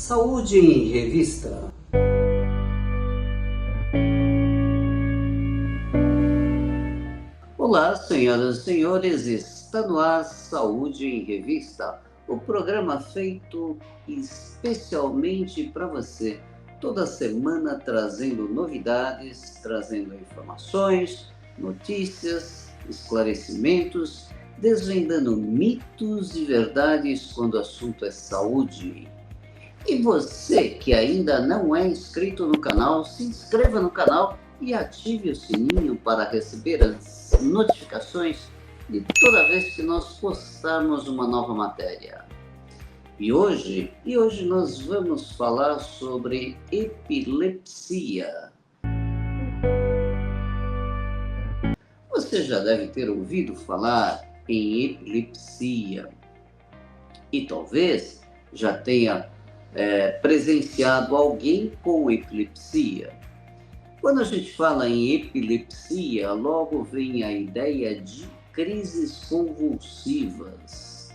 Saúde em Revista. Olá, senhoras e senhores, está no ar Saúde em Revista, o programa feito especialmente para você, toda semana trazendo novidades, trazendo informações, notícias, esclarecimentos, desvendando mitos e verdades quando o assunto é saúde. E você que ainda não é inscrito no canal, se inscreva no canal e ative o sininho para receber as notificações de toda vez que nós postarmos uma nova matéria. E hoje nós vamos falar sobre epilepsia. Você já deve ter ouvido falar em epilepsia e talvez já tenha presenciado alguém com epilepsia. Quando a gente fala em epilepsia, logo vem a ideia de crises convulsivas.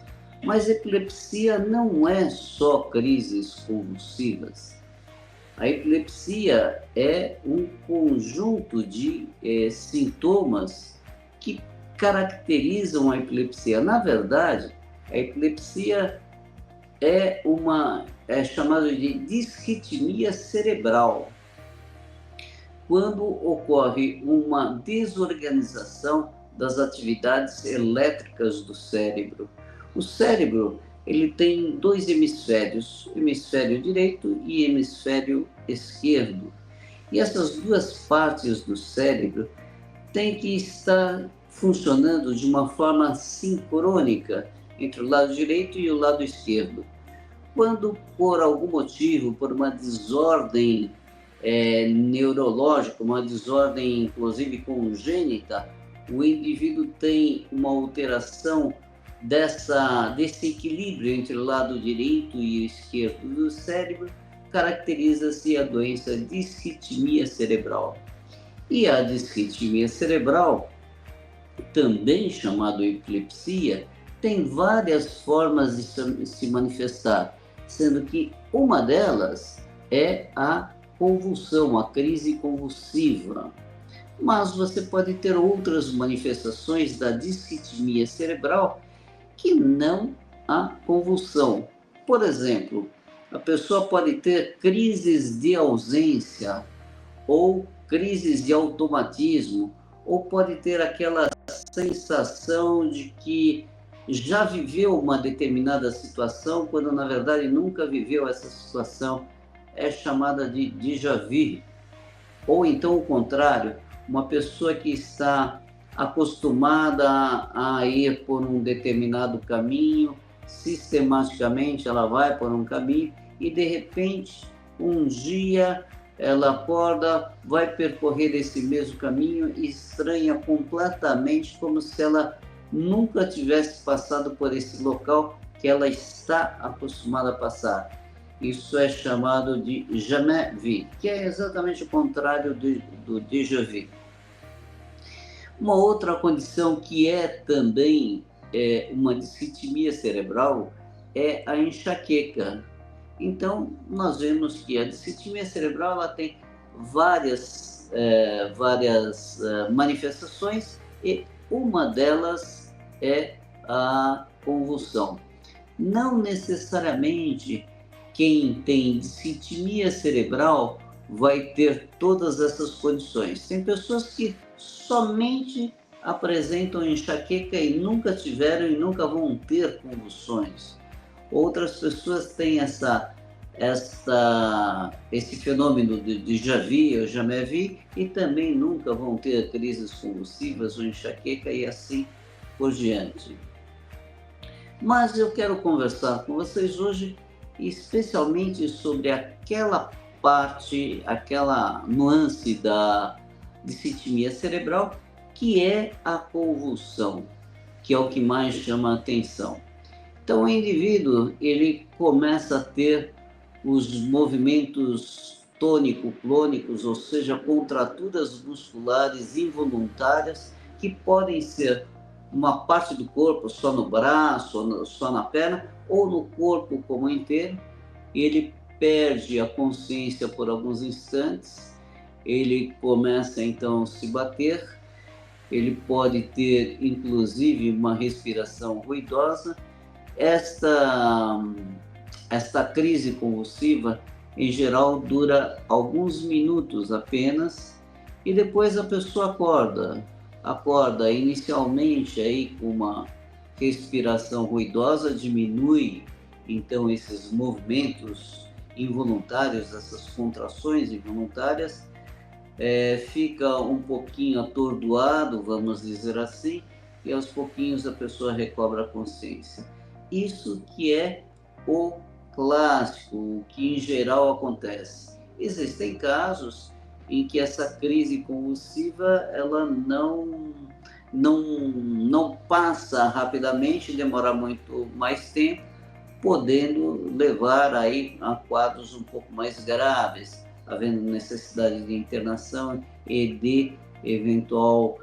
Mas epilepsia não é só crises convulsivas. A epilepsia é um conjunto de sintomas que caracterizam a epilepsia. Na verdade, a epilepsia é chamada de disritmia cerebral, quando ocorre uma desorganização das atividades elétricas do cérebro. O cérebro ele tem dois hemisférios, hemisfério direito e hemisfério esquerdo. E essas duas partes do cérebro têm que estar funcionando de uma forma sincrônica entre o lado direito e o lado esquerdo. Quando, por algum motivo, por uma desordem neurológica, uma desordem inclusive congênita, o indivíduo tem uma alteração desse equilíbrio entre o lado direito e esquerdo do cérebro, caracteriza-se a doença disritmia cerebral. E a disritmia cerebral, também chamada epilepsia, tem várias formas de se manifestar, sendo que uma delas é a convulsão, a crise convulsiva. Mas você pode ter outras manifestações da disritmia cerebral que não a convulsão. Por exemplo, a pessoa pode ter crises de ausência ou crises de automatismo, ou pode ter aquela sensação de que já viveu uma determinada situação, quando na verdade nunca viveu essa situação, é chamada de déjà vu. Ou então o contrário, uma pessoa que está acostumada a ir por um determinado caminho, sistematicamente ela vai por um caminho e de repente um dia ela acorda, vai percorrer esse mesmo caminho e estranha completamente, como se ela nunca tivesse passado por esse local que ela está acostumada a passar. Isso é chamado de jamais vu, que é exatamente o contrário do déjà vu. Uma outra condição que é também uma disritmia cerebral é a enxaqueca. Então, nós vemos que a disritmia cerebral ela tem várias manifestações e uma delas é a convulsão. Não necessariamente quem tem disritmia cerebral vai ter todas essas condições. Tem pessoas que somente apresentam enxaqueca e nunca tiveram e nunca vão ter convulsões. Outras pessoas têm esse fenômeno de déjà vu ou jamais vu e também nunca vão ter crises convulsivas ou enxaqueca e assim por diante. Mas eu quero conversar com vocês hoje especialmente sobre aquela parte, aquela nuance da disritmia cerebral, que é a convulsão, que é o que mais chama a atenção. Então o indivíduo ele começa a ter os movimentos tônico-clônicos, ou seja, contraturas musculares involuntárias, que podem ser uma parte do corpo, só no braço, só na perna, ou no corpo como inteiro. Ele perde a consciência por alguns instantes, ele começa então a se bater, ele pode ter inclusive uma respiração ruidosa. Esta crise convulsiva, em geral, dura alguns minutos apenas e depois a pessoa acorda inicialmente aí com uma respiração ruidosa, diminui então esses movimentos involuntários, essas contrações involuntárias, fica um pouquinho atordoado, vamos dizer assim, e aos pouquinhos a pessoa recobra a consciência. Isso que é o clássico, o que em geral acontece. Existem casos em que essa crise convulsiva ela não passa rapidamente, demora muito mais tempo, podendo levar aí a quadros um pouco mais graves, havendo necessidade de internação e de eventual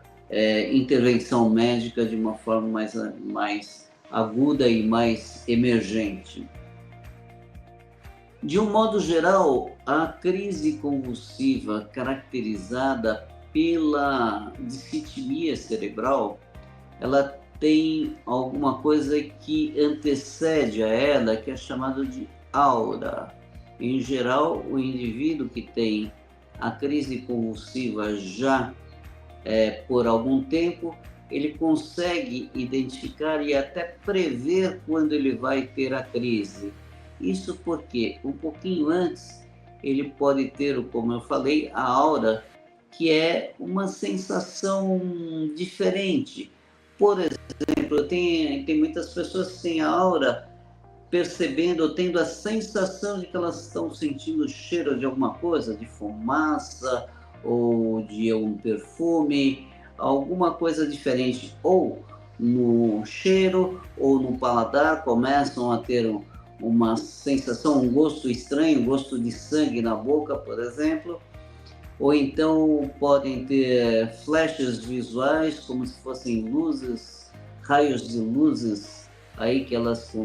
intervenção médica de uma forma mais aguda e mais emergente. De um modo geral, a crise convulsiva caracterizada pela disritmia cerebral, ela tem alguma coisa que antecede a ela, que é chamado de aura. Em geral, o indivíduo que tem a crise convulsiva já por algum tempo, ele consegue identificar e até prever quando ele vai ter a crise. Isso porque, um pouquinho antes, ele pode ter, como eu falei, a aura, que é uma sensação diferente. Por exemplo, tem muitas pessoas que têm a aura percebendo, tendo a sensação de que elas estão sentindo o cheiro de alguma coisa, de fumaça ou de um perfume, alguma coisa diferente, ou no cheiro ou no paladar, começam a ter uma sensação, um gosto estranho, um gosto de sangue na boca, por exemplo, ou então podem ter flashes visuais, como se fossem luzes, raios de luzes, aí que elas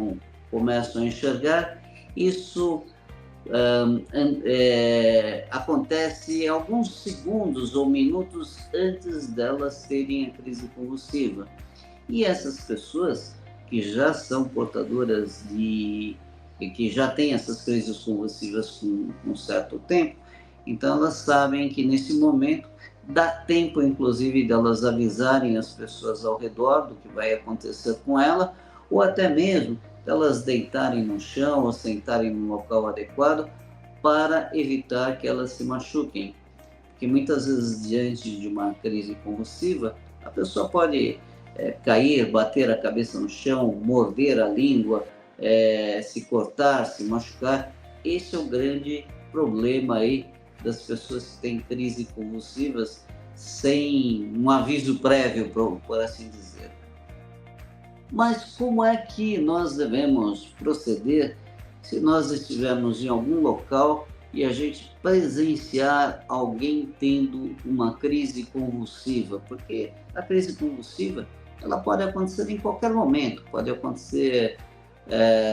começam a enxergar. Isso acontece alguns segundos ou minutos antes delas terem a crise convulsiva. E essas pessoas que já são portadoras que já têm essas crises convulsivas com um certo tempo, então elas sabem que nesse momento dá tempo, inclusive, delas avisarem as pessoas ao redor do que vai acontecer com ela, ou até mesmo delas deitarem no chão ou sentarem no local adequado para evitar que elas se machuquem. Porque muitas vezes, diante de uma crise convulsiva, a pessoa pode cair, bater a cabeça no chão, morder a língua, se cortar, se machucar. Esse é o grande problema aí das pessoas que têm crise convulsivas sem um aviso prévio, por assim dizer. Mas como é que nós devemos proceder se nós estivermos em algum local e a gente presenciar alguém tendo uma crise convulsiva? Porque a crise convulsiva ela pode acontecer em qualquer momento, pode acontecer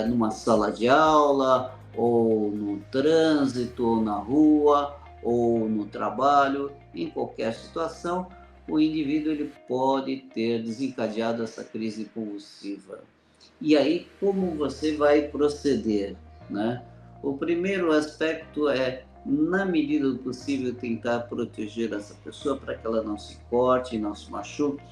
numa sala de aula, ou no trânsito, ou na rua, ou no trabalho, em qualquer situação, o indivíduo ele pode ter desencadeado essa crise convulsiva. E aí, como você vai proceder, né? O primeiro aspecto é, na medida do possível, tentar proteger essa pessoa para que ela não se corte, não se machuque.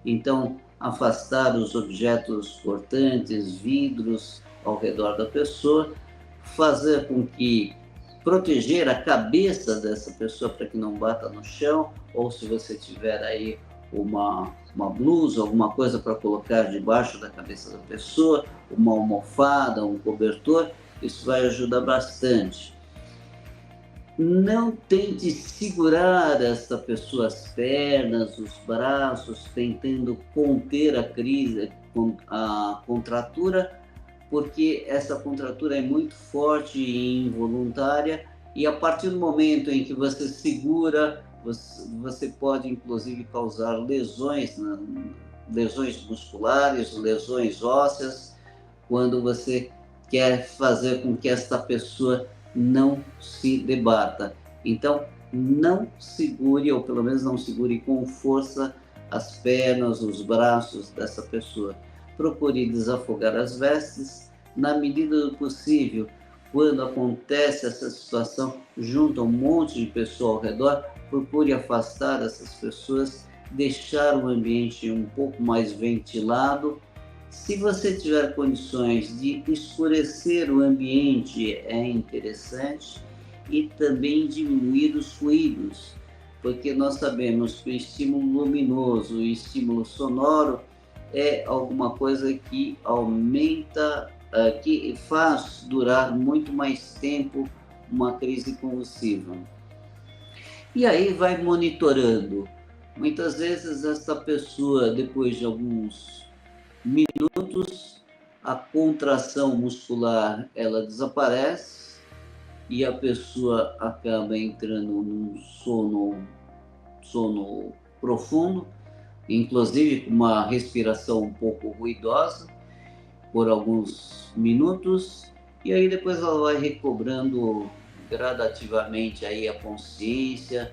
Então, afastar os objetos cortantes, vidros ao redor da pessoa, fazer com que proteger a cabeça dessa pessoa para que não bata no chão, ou se você tiver aí uma blusa, alguma coisa para colocar debaixo da cabeça da pessoa, uma almofada, um cobertor, isso vai ajudar bastante. Não tente segurar essa pessoa as pernas, os braços, tentando conter a crise, a contratura, porque essa contratura é muito forte e involuntária, e a partir do momento em que você segura, você pode inclusive causar lesões musculares, lesões ósseas, quando você quer fazer com que esta pessoa não se debata. Então, não segure, ou pelo menos não segure com força, as pernas, os braços dessa pessoa. Procure desafogar as vestes na medida do possível. Quando acontece essa situação, junta um monte de pessoa ao redor, procure afastar essas pessoas, deixar o ambiente um pouco mais ventilado. Se você tiver condições de escurecer o ambiente, é interessante, e também diminuir os ruídos, porque nós sabemos que o estímulo luminoso, o estímulo sonoro, é alguma coisa que aumenta, que faz durar muito mais tempo uma crise convulsiva. E aí vai monitorando. Muitas vezes essa pessoa, depois de alguns minutos, a contração muscular ela desaparece e a pessoa acaba entrando num sono profundo, inclusive com uma respiração um pouco ruidosa por alguns minutos, e aí depois ela vai recobrando gradativamente aí a consciência,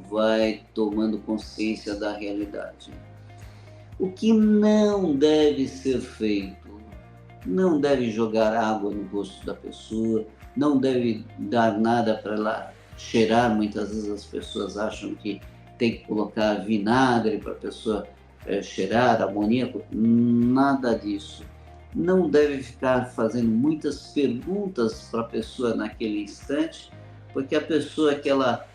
vai tomando consciência da realidade. O que não deve ser feito? Não deve jogar água no rosto da pessoa, não deve dar nada para ela cheirar. Muitas vezes as pessoas acham que tem que colocar vinagre para a pessoa cheirar, amoníaco. Nada disso. Não deve ficar fazendo muitas perguntas para a pessoa naquele instante, porque a pessoa que ela,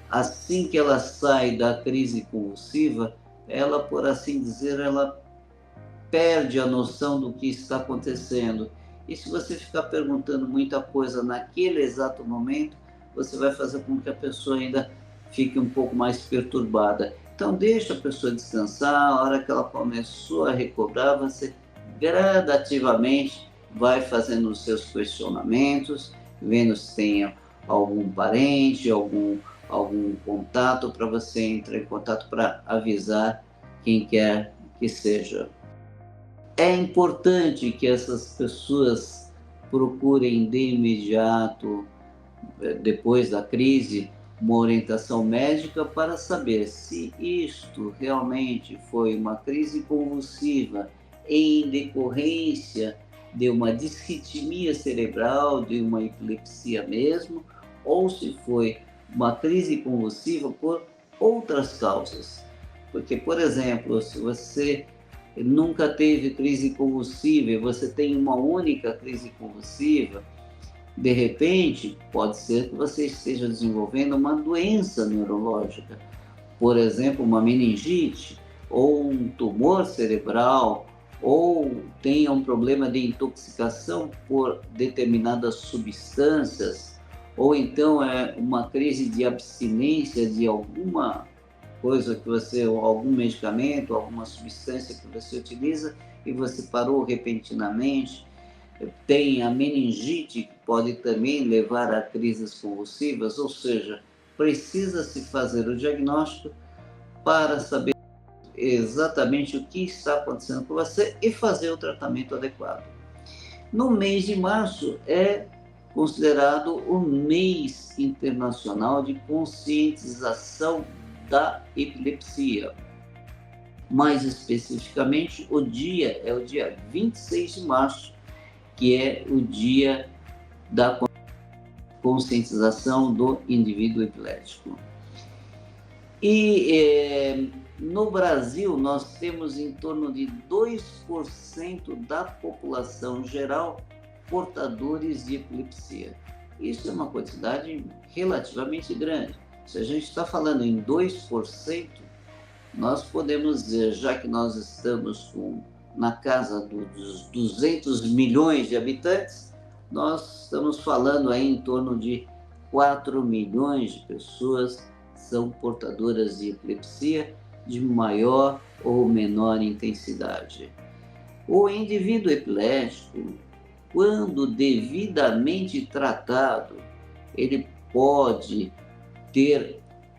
assim que ela sai da crise convulsiva, ela, por assim dizer, ela perde a noção do que está acontecendo. E se você ficar perguntando muita coisa naquele exato momento, você vai fazer com que a pessoa ainda fique um pouco mais perturbada. Então deixa a pessoa descansar, a hora que ela começou a recobrar, você gradativamente vai fazendo os seus questionamentos, vendo se tem algum parente, algum contato, para você entrar em contato para avisar quem quer que seja. É importante que essas pessoas procurem de imediato, depois da crise, uma orientação médica para saber se isto realmente foi uma crise convulsiva em decorrência de uma disritmia cerebral, de uma epilepsia mesmo, ou se foi uma crise convulsiva por outras causas. Porque, por exemplo, se você nunca teve crise convulsiva e você tem uma única crise convulsiva, de repente, pode ser que você esteja desenvolvendo uma doença neurológica, por exemplo, uma meningite, ou um tumor cerebral, ou tenha um problema de intoxicação por determinadas substâncias, ou então é uma crise de abstinência de alguma coisa que você, algum medicamento, alguma substância que você utiliza e você parou repentinamente. Tem a meningite, que pode também levar a crises convulsivas, ou seja, precisa se fazer o diagnóstico para saber exatamente o que está acontecendo com você e fazer o tratamento adequado. No mês de março é considerado o mês internacional de conscientização da epilepsia. Mais especificamente, o dia é o dia 26 de março, que é o dia da conscientização do indivíduo epilético. E no Brasil, nós temos em torno de 2% da população geral portadores de epilepsia. Isso é uma quantidade relativamente grande. Se a gente está falando em 2%, nós podemos dizer, já que nós estamos na casa dos 200 milhões de habitantes, nós estamos falando aí em torno de 4 milhões de pessoas são portadoras de epilepsia de maior ou menor intensidade. O indivíduo epilético, quando devidamente tratado, ele pode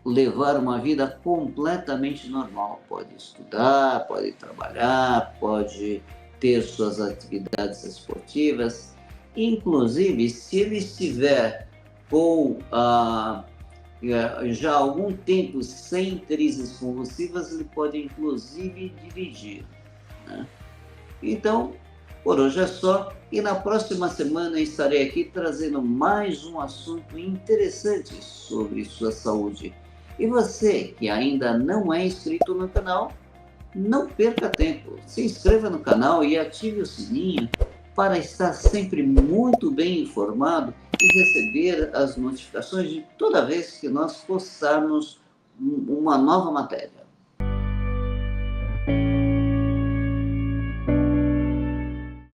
levar uma vida completamente normal. Pode estudar, pode trabalhar, pode ter suas atividades esportivas. Inclusive, se ele estiver com já há algum tempo sem crises convulsivas, ele pode inclusive dirigir, né? Então, por hoje é só, e na próxima semana estarei aqui trazendo mais um assunto interessante sobre sua saúde. E você que ainda não é inscrito no canal, não perca tempo, se inscreva no canal e ative o sininho para estar sempre muito bem informado e receber as notificações de toda vez que nós postarmos uma nova matéria.